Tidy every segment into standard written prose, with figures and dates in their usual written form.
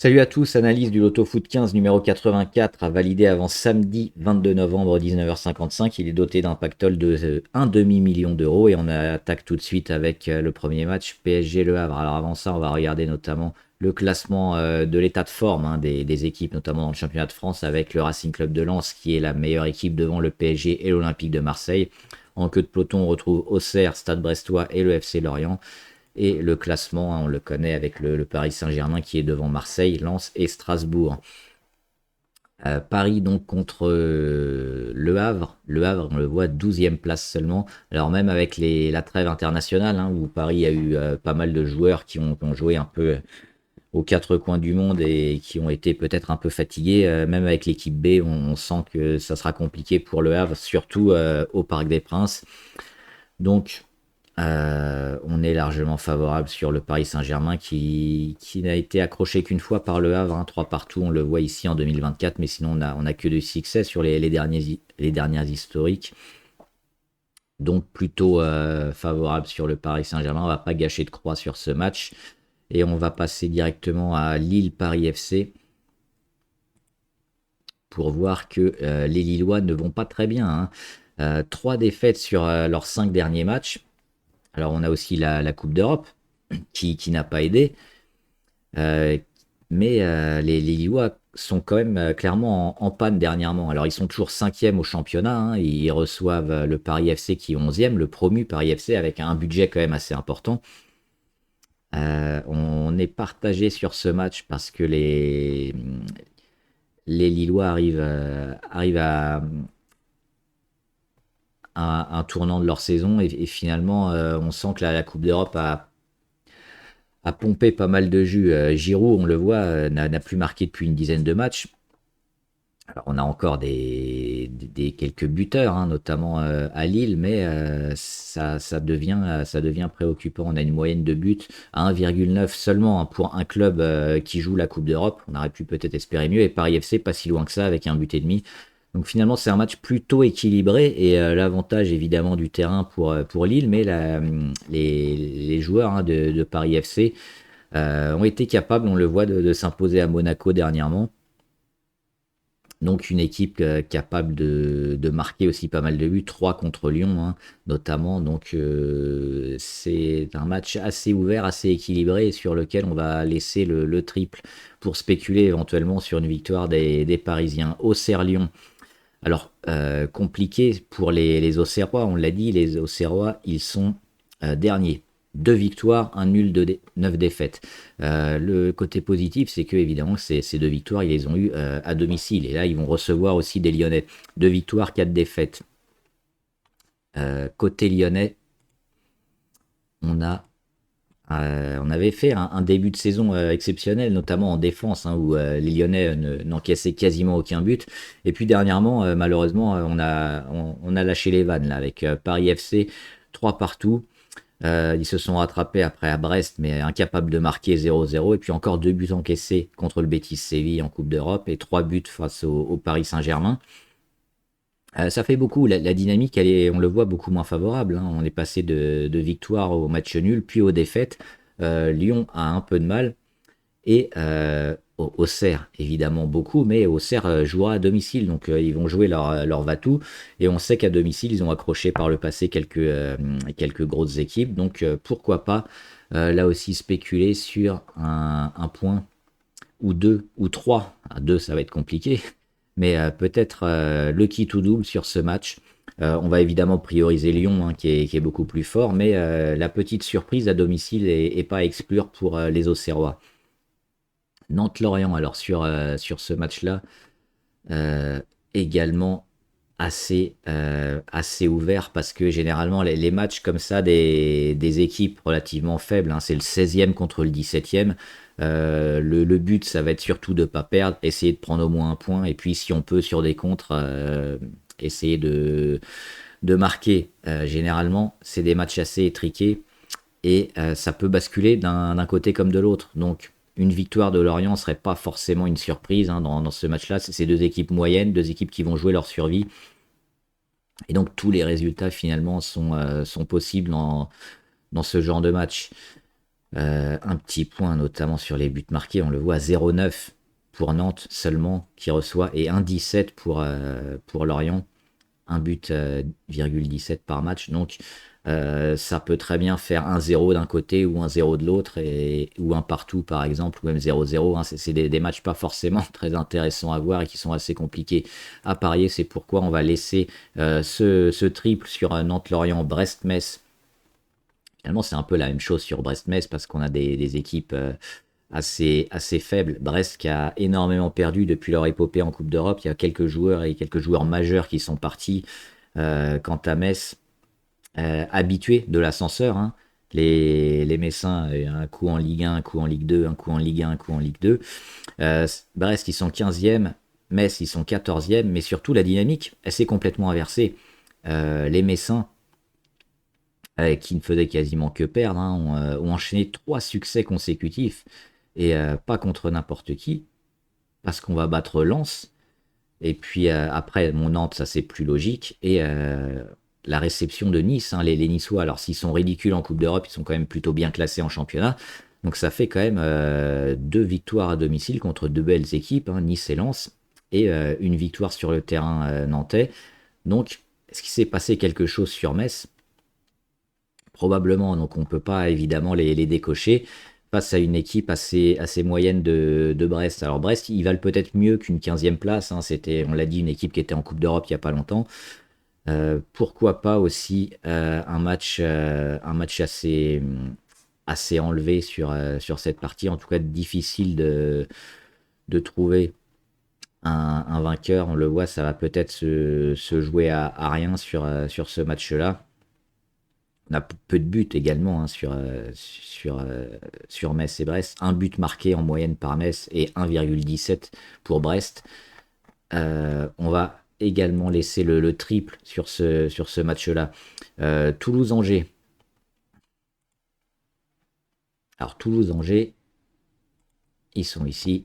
Salut à tous, analyse du Loto Foot 15 numéro 84 à valider avant samedi 22 novembre 19h55. Il est doté d'un pactole de 1 demi-million d'euros et on attaque tout de suite avec le premier match PSG Le Havre. Alors avant ça, on va regarder notamment le classement de l'état de forme des équipes, notamment dans le championnat de France avec le Racing Club de Lens qui est la meilleure équipe devant le PSG et l'Olympique de Marseille. En queue de peloton, on retrouve Auxerre, Stade Brestois et le FC Lorient. Et le classement, on le connaît avec le Paris Saint-Germain qui est devant Marseille, Lens et Strasbourg. Paris donc contre Le Havre. Le Havre, on le voit 12e place seulement. Alors même avec la trêve internationale, où Paris a eu pas mal de joueurs qui ont joué un peu aux quatre coins du monde et qui ont été peut-être un peu fatigués, même avec l'équipe B, on sent que ça sera compliqué pour Le Havre, surtout au Parc des Princes. Donc on est largement favorable sur le Paris Saint-Germain qui n'a été accroché qu'une fois par le Havre, 3 partout, on le voit ici en 2024, mais sinon on a que de succès sur les dernières historiques. Donc plutôt favorable sur le Paris Saint-Germain, on va pas gâcher de croix sur ce match. Et on va passer directement à Lille-Paris FC pour voir que les Lillois ne vont pas très bien, hein. 3 défaites sur leurs 5 derniers matchs. Alors on a aussi la Coupe d'Europe qui n'a pas aidé. Euh, mais les Lillois sont quand même clairement en panne dernièrement. Alors ils sont toujours cinquième au championnat, ils reçoivent le Paris FC qui est 11e, le promu Paris FC avec un budget quand même assez important. On est partagé sur ce match parce que les Lillois arrivent à un tournant de leur saison et finalement on sent que la Coupe d'Europe a pompé pas mal de jus. Giroud, on le voit, n'a plus marqué depuis une dizaine de matchs. Alors, on a encore des quelques buteurs, notamment à Lille, mais ça devient préoccupant. On a une moyenne de buts à 1,9 seulement, pour un club qui joue la Coupe d'Europe. On aurait pu peut-être espérer mieux. Et Paris FC, pas si loin que ça, avec un but et demi. Donc finalement, c'est un match plutôt équilibré et l'avantage évidemment du terrain pour Lille, mais les joueurs de Paris FC ont été capables, on le voit, de s'imposer à Monaco dernièrement. Donc une équipe capable de marquer aussi pas mal de buts, 3 contre Lyon, notamment. Donc c'est un match assez ouvert, assez équilibré et sur lequel on va laisser le triple pour spéculer éventuellement sur une victoire des Parisiens. Auxerre-Lyon. Alors compliqué pour les Auxerrois, on l'a dit, les Auxerrois ils sont derniers. 2 victoires, un nul, 9 défaites. Le côté positif, c'est que évidemment ces 2 victoires, ils les ont eues à domicile. Et là, ils vont recevoir aussi des Lyonnais. 2 victoires, 4 défaites. Côté lyonnais, on a on avait fait un début de saison exceptionnel, notamment en défense, où les Lyonnais n'encaissaient quasiment aucun but. Et puis dernièrement, malheureusement, on a lâché les vannes là, avec Paris FC, 3 partout. Ils se sont rattrapés après à Brest, mais incapables de marquer 0-0. Et puis encore 2 buts encaissés contre le Betis Séville en Coupe d'Europe et 3 buts face au Paris Saint-Germain. Ça fait beaucoup, la dynamique, on le voit, beaucoup moins favorable, On est passé de victoire au match nul, puis aux défaites. Lyon a un peu de mal. Et Auxerre, évidemment beaucoup, mais Auxerre jouera à domicile, donc ils vont jouer leur va-tout. Et on sait qu'à domicile, ils ont accroché par le passé quelques grosses équipes. Donc pourquoi pas, là aussi, spéculer sur un point ou deux ou trois. Deux, ça va être compliqué, mais peut-être le kit ou double sur ce match. On va évidemment prioriser Lyon, qui est beaucoup plus fort, mais la petite surprise à domicile est pas à exclure pour les Auxerrois. Nantes-Lorient, alors sur ce match-là, également assez ouvert parce que généralement les matchs comme ça des équipes relativement faibles, c'est le 16e contre le 17e. Le but, ça va être surtout de ne pas perdre, essayer de prendre au moins un point, et puis si on peut sur des contres, essayer de marquer. Généralement, c'est des matchs assez étriqués et ça peut basculer d'un côté comme de l'autre. Donc une victoire de Lorient serait pas forcément une surprise dans ce match-là. C'est 2 équipes moyennes, 2 équipes qui vont jouer leur survie. Et donc tous les résultats finalement sont possibles dans ce genre de match. Un petit point notamment sur les buts marqués, on le voit 0,9 pour Nantes seulement qui reçoit et 1,17 pour Lorient, un but, 0,17 par match. Donc ça peut très bien faire 1-0 d'un côté ou 1-0 de l'autre, ou un partout par exemple, ou même 0-0. Hein. C'est des matchs pas forcément très intéressants à voir et qui sont assez compliqués à parier. C'est pourquoi on va laisser ce triple sur Nantes-Lorient, Brest-Metz. Finalement, c'est un peu la même chose sur Brest-Metz parce qu'on a des équipes assez faibles. Brest qui a énormément perdu depuis leur épopée en Coupe d'Europe. Il y a quelques joueurs et quelques joueurs majeurs qui sont partis. Quant à Metz, habitués de l'ascenseur, hein. Les Messins, un coup en Ligue 1, un coup en Ligue 2, un coup en Ligue 1, un coup en Ligue 2. Brest, ils sont 15e, Metz, ils sont 14e, mais surtout la dynamique, elle s'est complètement inversée. Les Messins, qui ne faisaient quasiment que perdre, hein, ont enchaîné 3 succès consécutifs, et pas contre n'importe qui, parce qu'on va battre Lens, et puis après, mon Nantes, ça c'est plus logique. Et la réception de Nice, hein, les Niçois, alors s'ils sont ridicules en Coupe d'Europe, ils sont quand même plutôt bien classés en championnat. Donc ça fait quand même 2 victoires à domicile contre 2 belles équipes, hein, Nice et Lens, et une victoire sur le terrain nantais. Donc, est-ce qu'il s'est passé quelque chose sur Metz? Probablement, donc on ne peut pas évidemment les décocher face à une équipe assez moyenne de Brest. Alors Brest, ils valent peut-être mieux qu'une 15e place, hein. C'était, on l'a dit, une équipe qui était en Coupe d'Europe il n'y a pas longtemps. Pourquoi pas aussi un match assez enlevé sur cette partie. En tout cas, difficile de trouver un vainqueur. On le voit, ça va peut-être se jouer à rien sur ce match-là. On a peu de buts également, hein, sur Metz et Brest. Un but marqué en moyenne par Metz et 1,17 pour Brest. On va également laisser le triple sur ce match-là. Toulouse-Angers. Alors Toulouse-Angers, ils sont ici.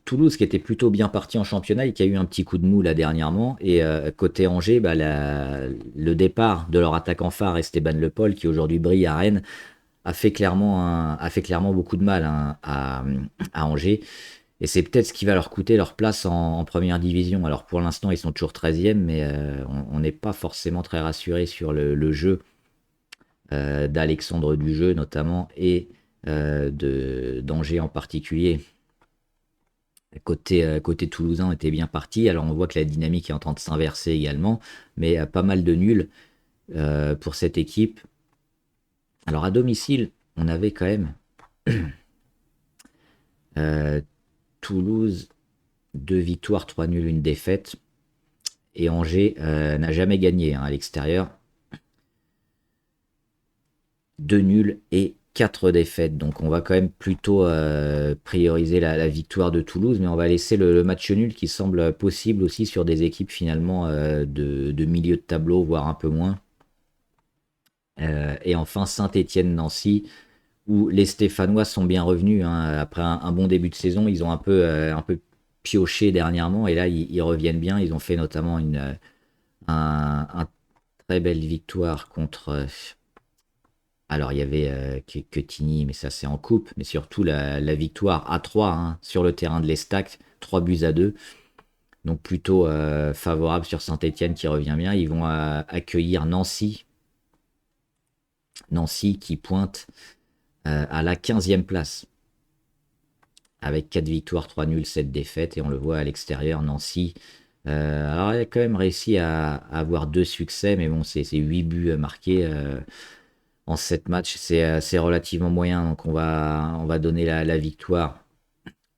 Toulouse qui était plutôt bien parti en championnat et qui a eu un petit coup de mou là dernièrement. Et côté Angers, bah, le départ de leur attaquant phare Esteban Le Paul, qui aujourd'hui brille à Rennes, a fait clairement beaucoup de mal, hein, à Angers. Et c'est peut-être ce qui va leur coûter leur place en première division. Alors pour l'instant, ils sont toujours 13e, mais on n'est pas forcément très rassuré sur le jeu d'Alexandre Dujeu notamment, et d'Angers en particulier. Côté toulousain était bien parti. Alors on voit que la dynamique est en train de s'inverser également, mais pas mal de nuls pour cette équipe. Alors à domicile, on avait quand même euh, Toulouse, 2 victoires, 3 nuls, une défaite. Et Angers n'a jamais gagné, hein, à l'extérieur. 2 nuls et 4 défaites. Donc on va quand même plutôt prioriser la victoire de Toulouse, mais on va laisser le match nul qui semble possible aussi sur des équipes finalement de milieu de tableau, voire un peu moins. Et enfin Saint-Étienne-Nancy, où les Stéphanois sont bien revenus, hein. Après un bon début de saison, ils ont un peu pioché dernièrement, et là ils reviennent bien. Ils ont fait notamment un très belle victoire contre. Alors, il y avait Quetigny, mais ça c'est en coupe, mais surtout la victoire à 3, hein, sur le terrain de l'Estac, 3 buts à 2. Donc plutôt favorable sur Saint-Etienne qui revient bien. Ils vont accueillir Nancy. Nancy qui pointe à la 15e place, avec 4 victoires, 3 nuls, 7 défaites. Et on le voit à l'extérieur, Nancy. Alors, il a quand même réussi à avoir 2 succès, mais bon, c'est 8 buts marqués. En 7 matchs, c'est relativement moyen. Donc on va donner la victoire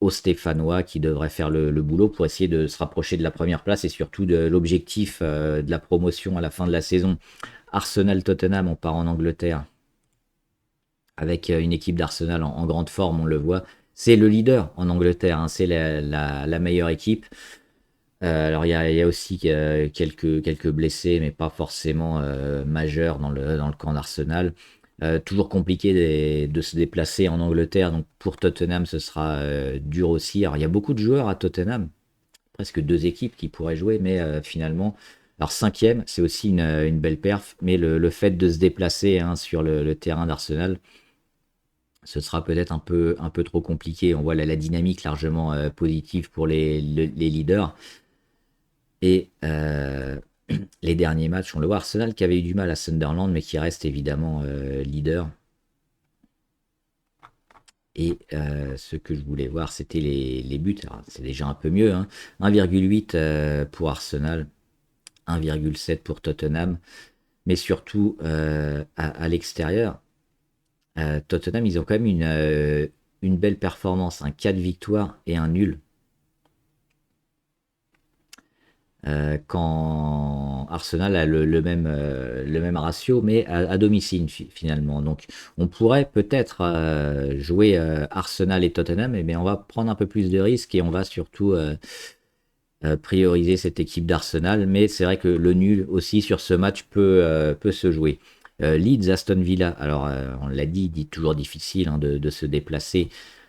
aux Stéphanois, qui devraient faire le boulot pour essayer de se rapprocher de la première place et surtout de l'objectif de la promotion à la fin de la saison. Arsenal-Tottenham, on part en Angleterre avec une équipe d'Arsenal en grande forme, on le voit. C'est le leader en Angleterre, hein, c'est la meilleure équipe. Alors il y a aussi quelques blessés, mais pas forcément majeurs dans le camp d'Arsenal. Toujours compliqué de se déplacer en Angleterre, donc pour Tottenham ce sera dur aussi. Alors il y a beaucoup de joueurs à Tottenham, presque 2 équipes qui pourraient jouer, mais finalement, alors 5e, c'est aussi une belle perf, mais le fait de se déplacer, hein, sur le terrain d'Arsenal, ce sera peut-être un peu trop compliqué. On voit la dynamique largement positive pour les leaders. Et les derniers matchs, on le voit, Arsenal qui avait eu du mal à Sunderland, mais qui reste évidemment leader. Et ce que je voulais voir, c'était les buts. Alors, c'est déjà un peu mieux, hein. 1,8 pour Arsenal, 1,7 pour Tottenham. Mais surtout, à l'extérieur, Tottenham, ils ont quand même une belle performance. 4 victoires et un nul. Quand Arsenal a le même ratio, mais à domicile finalement. Donc on pourrait peut-être jouer Arsenal et Tottenham, mais on va prendre un peu plus de risques et on va surtout prioriser cette équipe d'Arsenal. Mais c'est vrai que le nul aussi sur ce match peut se jouer. Leeds Aston Villa, alors on l'a dit toujours difficile hein, de se déplacer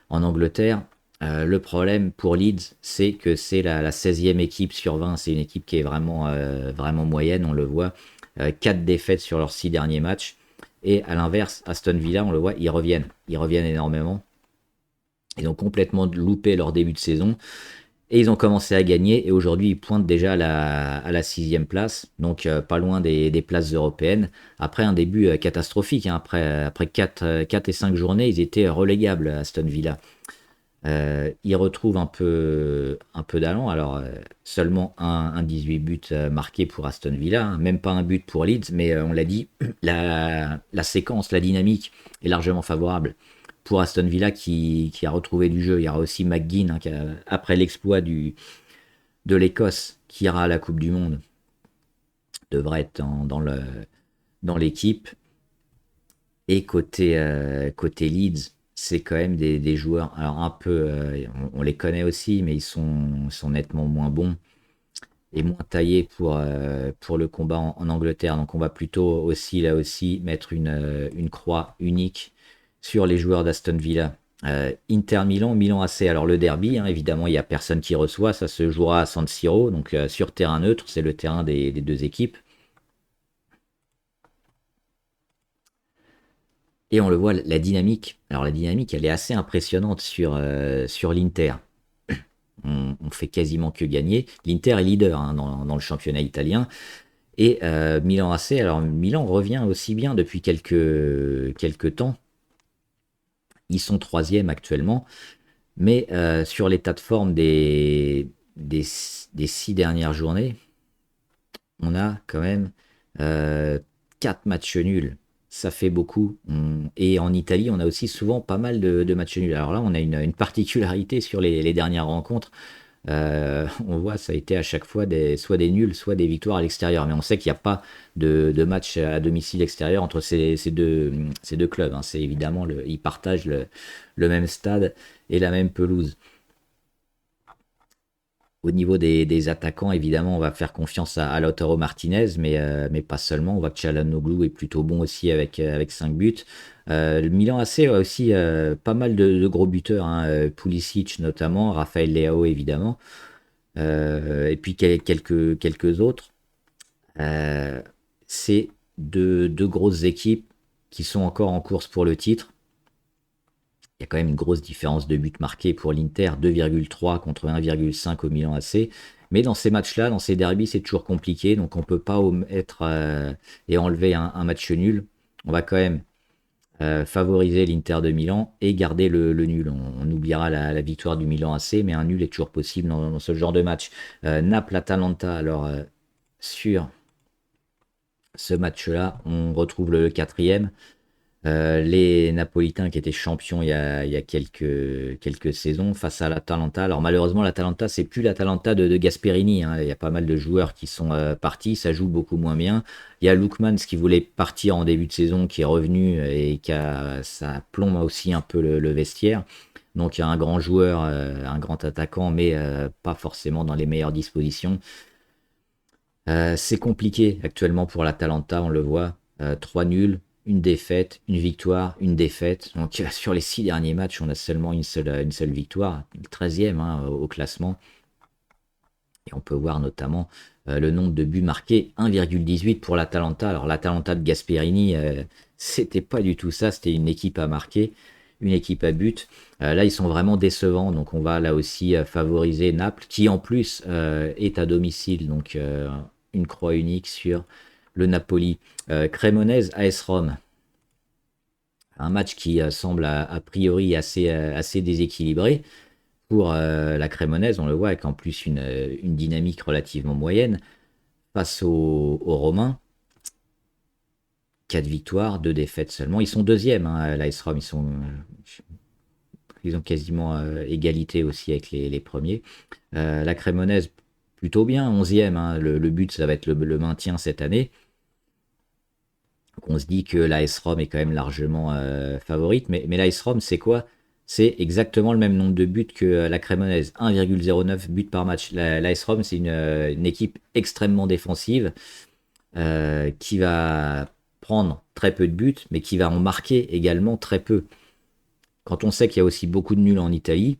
en Angleterre. Le problème pour Leeds, c'est que c'est la 16e équipe sur 20. C'est une équipe qui est vraiment moyenne, on le voit. 4 défaites sur leurs 6 derniers matchs. Et à l'inverse, Aston Villa, on le voit, ils reviennent. Ils reviennent énormément. Ils ont complètement loupé leur début de saison. Et ils ont commencé à gagner. Et aujourd'hui, ils pointent déjà à la 6e place. Donc pas loin des places européennes. Après un début catastrophique. Hein. Après 4 et 5 journées, ils étaient relégables à Aston Villa. Il retrouve un peu d'allant. Alors, seulement un 18 buts marqués pour Aston Villa, hein, même pas un but pour Leeds, mais on l'a dit, la séquence, la dynamique est largement favorable pour Aston Villa qui a retrouvé du jeu. Il y aura aussi McGinn, hein, après l'exploit de l'Écosse, qui ira à la Coupe du Monde, devrait être dans l'équipe. Et côté Leeds, c'est quand même des joueurs, alors un peu, on les connaît aussi, mais sont nettement moins bons et moins taillés pour le combat en Angleterre. Donc on va plutôt aussi, là aussi, mettre une croix unique sur les joueurs d'Aston Villa. Inter Milan, Milan AC. Alors le derby, hein, évidemment, il n'y a personne qui reçoit, ça se jouera à San Siro, donc sur terrain neutre, c'est le terrain des deux équipes. Et on le voit, la dynamique. Alors la dynamique, elle est assez impressionnante sur l'Inter. On fait quasiment que gagner. L'Inter est leader hein, dans le championnat italien. Et Milan AC, alors Milan revient aussi bien depuis quelques temps. Ils sont troisième actuellement. Mais sur l'état de forme des 6 dernières journées, on a quand même 4 matchs nuls. Ça fait beaucoup. Et en Italie, on a aussi souvent pas mal de matchs nuls. Alors là, on a une particularité sur les dernières rencontres. On voit, ça a été à chaque fois soit des nuls, soit des victoires à l'extérieur. Mais on sait qu'il n'y a pas de match à domicile extérieur entre ces deux clubs. Hein. C'est évidemment, ils partagent le même stade et la même pelouse. Au niveau des attaquants, évidemment, on va faire confiance à Lautaro Martinez, mais pas seulement. On voit que Çalhanoğlu est plutôt bon aussi avec 5 buts. Le Milan AC a aussi pas mal de gros buteurs, hein, Pulisic notamment, Rafael Leao évidemment, et puis quelques autres. Euh, c'est deux grosses équipes qui sont encore en course pour le titre. Il y a quand même une grosse différence de buts marqués pour l'Inter, 2,3 contre 1,5 au Milan AC. Mais dans ces matchs-là, dans ces derbies, c'est toujours compliqué. Donc on ne peut pas omettre et enlever un match nul. On va quand même favoriser l'Inter de Milan et garder le nul. On oubliera la victoire du Milan AC, mais un nul est toujours possible dans ce genre de match. Naples-Atalanta, alors sur ce match-là, on retrouve le quatrième. Les Napolitains qui étaient champions il y a quelques saisons face à l'Atalanta. Alors malheureusement, l'Atalanta, c'est plus l'Atalanta de Gasperini. Hein. Il y a pas mal de joueurs qui sont partis, ça joue beaucoup moins bien. Il y a Lookman qui voulait partir en début de saison, qui est revenu et ça plombe aussi un peu le vestiaire. Donc il y a un grand joueur, un grand attaquant, mais pas forcément dans les meilleures dispositions. C'est compliqué actuellement pour l'Atalanta, on le voit. 3 nuls, une défaite, une victoire, une défaite. Donc sur les 6 derniers matchs, on a seulement une seule victoire, le 13e hein, au classement. Et on peut voir notamment le nombre de buts marqués, 1,18 pour l'Atalanta. Alors l'Atalanta de Gasperini, c'était pas du tout ça, c'était une équipe à marquer. une équipe à but. Là, ils sont vraiment décevants, donc on va là aussi favoriser Naples, qui en plus est à domicile, donc une croix unique sur le Napoli. Cremonese AS Rome, un match qui semble a priori assez déséquilibré pour la Cremonese, on le voit, avec en plus une dynamique relativement moyenne face aux Romains. 4 victoires, 2 défaites seulement. Ils sont deuxièmes, hein, l'AS Rome, ils ont quasiment égalité aussi avec les premiers. La Cremonese, plutôt bien, 11e, hein. Le but, ça va être le maintien cette année. Donc on se dit que l'AS Rome est quand même largement favorite, mais l'AS Rome, c'est quoi? C'est exactement le même nombre de buts que la Cremonese, 1,09 buts par match. L'AS Rome, c'est une équipe extrêmement défensive qui va prendre très peu de buts, mais qui va en marquer également très peu. Quand on sait qu'il y a aussi beaucoup de nuls en Italie,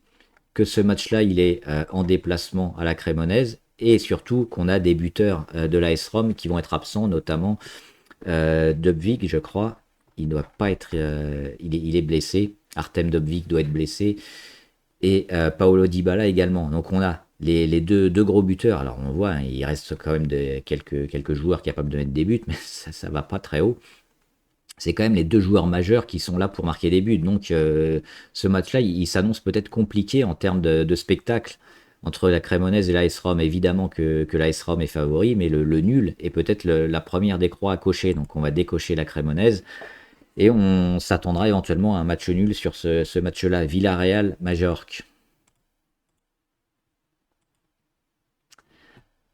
que ce match-là, il est en déplacement à la Cremonese, et surtout qu'on a des buteurs de l'AS Rome qui vont être absents, notamment Dubvik, je crois. Il doit pas être, il est blessé. Artem Dubvik doit être blessé, et Paolo Dybala également. Donc on a les deux gros buteurs. Alors on voit, hein, il reste quand même quelques joueurs capables de mettre des buts, mais ça va pas très haut. C'est quand même les deux joueurs majeurs qui sont là pour marquer des buts. Donc ce match-là, il s'annonce peut-être compliqué en termes de spectacle entre la Cremonese et l'AS Rome. Évidemment que l'AS Rome est favori, mais le nul est peut-être la première des croix à cocher. Donc on va décocher la Cremonese et on s'attendra éventuellement à un match nul sur ce match-là. Villarreal-Majorque.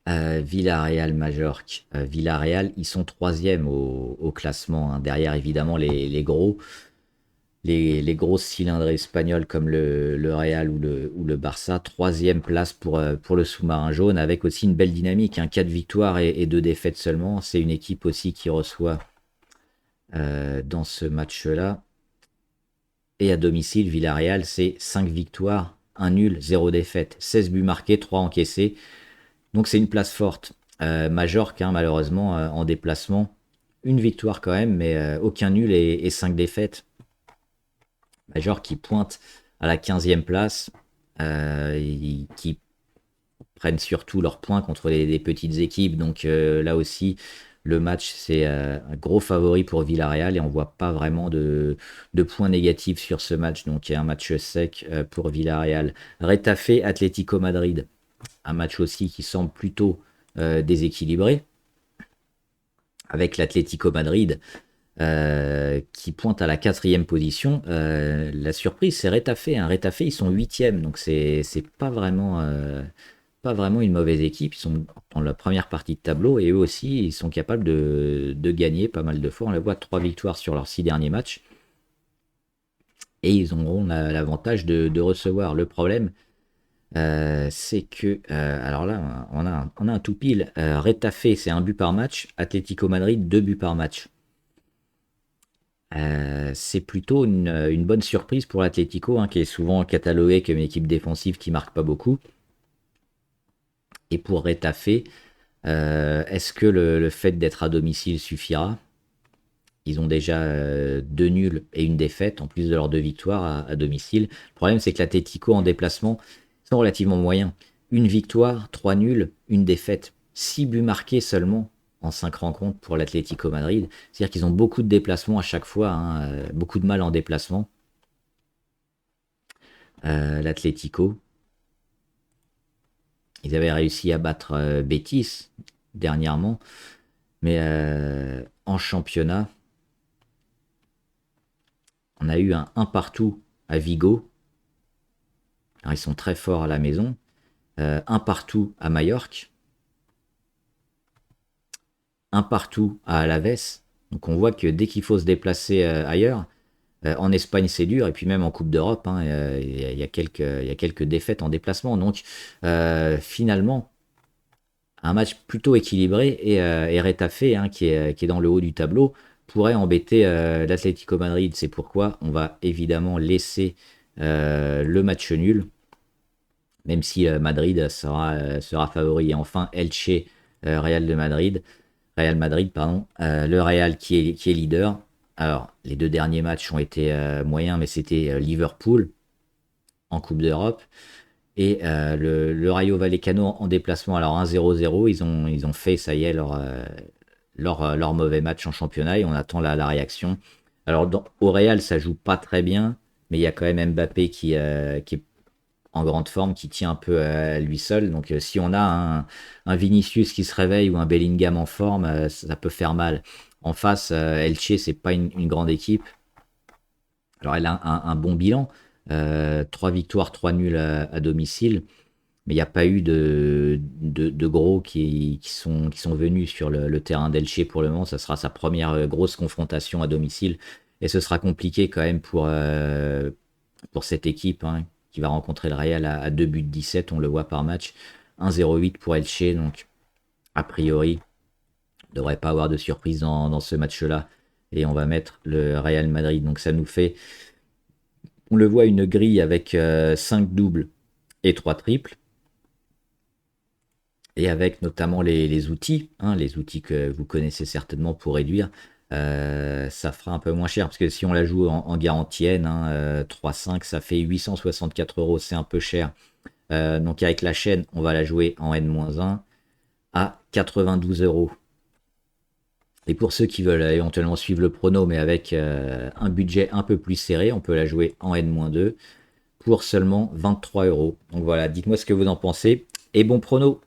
Villarreal-Majorque. Villarreal, ils sont troisième au classement, hein. Derrière, évidemment, les gros. Les grosses cylindres espagnoles comme le Real ou le Barça. Troisième place pour le sous-marin jaune, avec aussi une belle dynamique, hein, 4 victoires et 2 défaites seulement. C'est une équipe aussi qui reçoit dans ce match-là. Et à domicile, Villarreal, c'est 5 victoires, 1 nul, 0 défaite. 16 buts marqués, 3 encaissés. Donc c'est une place forte. Majorque, hein, malheureusement, en déplacement. Une victoire quand même, mais aucun nul et 5 défaites. Major qui pointe à la 15e place, qui prennent surtout leurs points contre les petites équipes. Donc là aussi, le match, c'est un gros favori pour Villarreal et on voit pas vraiment de points négatifs sur ce match. Donc il y a un match sec pour Villarreal. Retafe, Atlético Madrid. Un match aussi qui semble plutôt déséquilibré, avec l'Atlético Madrid qui pointe à la 4e position. La surprise, c'est Retafe, hein. Retafe, ils sont 8e, donc c'est pas vraiment une mauvaise équipe. Ils sont dans la première partie de tableau et eux aussi, ils sont capables de gagner pas mal de fois. On les voit 3 victoires sur leurs 6 derniers matchs. Et ils auront l'avantage de recevoir. Le problème, c'est que, alors là, on a un tout pile. Retafe, c'est 1 but par match. Atlético Madrid, 2 buts par match. C'est plutôt une bonne surprise pour l'Atlético, hein, qui est souvent catalogué comme une équipe défensive qui marque pas beaucoup. Et pour Retafe, est-ce que le fait d'être à domicile suffira? Ils ont déjà 2 nuls et une défaite, en plus de leurs 2 victoires à domicile. Le problème, c'est que l'Atlético en déplacement sont relativement moyens. Une victoire, 3 nuls, une défaite. 6 buts marqués seulement en 5 rencontres pour l'Atlético Madrid. C'est-à-dire qu'ils ont beaucoup de déplacements à chaque fois, hein, beaucoup de mal en déplacement. L'Atlético. Ils avaient réussi à battre Betis dernièrement, mais en championnat, on a eu un partout à Vigo. Alors, ils sont très forts à la maison. Un partout à Majorque. Un partout à Alaves. Donc on voit que dès qu'il faut se déplacer ailleurs, en Espagne c'est dur, et puis même en Coupe d'Europe, hein, il y a quelques défaites en déplacement. Donc finalement, un match plutôt équilibré, et Retafe, hein, qui est dans le haut du tableau, pourrait embêter l'Atlético Madrid. C'est pourquoi on va évidemment laisser le match nul, même si Madrid sera favori. Et enfin, Elche, Real Madrid, pardon. Le Real qui est leader, Alors, les 2 derniers matchs ont été moyens, mais c'était Liverpool en Coupe d'Europe et le Rayo Vallecano en déplacement. Alors 1-0-0, ils ont fait, ça y est, leur mauvais match en championnat et on attend la réaction. Alors au Real, ça joue pas très bien, mais il y a quand même Mbappé qui est en grande forme, qui tient un peu à lui seul. Donc si on a un Vinicius qui se réveille ou un Bellingham en forme, ça peut faire mal. En face, Elche, c'est pas une grande équipe. Alors elle a un bon bilan, 3 victoires, 3 nuls à domicile, mais il n'y a pas eu de gros qui sont venus sur le terrain d'Elche pour le moment. Ça sera sa première grosse confrontation à domicile. Et ce sera compliqué quand même pour cette équipe, hein, qui va rencontrer le Real à 2 buts 17, on le voit par match. 1-0-8 pour Elche, donc a priori, il ne devrait pas avoir de surprise dans ce match-là. Et on va mettre le Real Madrid. Donc ça nous fait, on le voit, une grille avec 5 doubles et 3 triples. Et avec notamment les outils, hein, les outils que vous connaissez certainement pour réduire, ça fera un peu moins cher. Parce que si on la joue en garantie N, hein, 3,5, ça fait 864 euros, c'est un peu cher. Donc avec la chaîne, on va la jouer en N-1 à 92 euros. Et pour ceux qui veulent éventuellement suivre le prono, mais avec un budget un peu plus serré, on peut la jouer en N-2 pour seulement 23 euros. Donc voilà, dites-moi ce que vous en pensez. Et bon prono!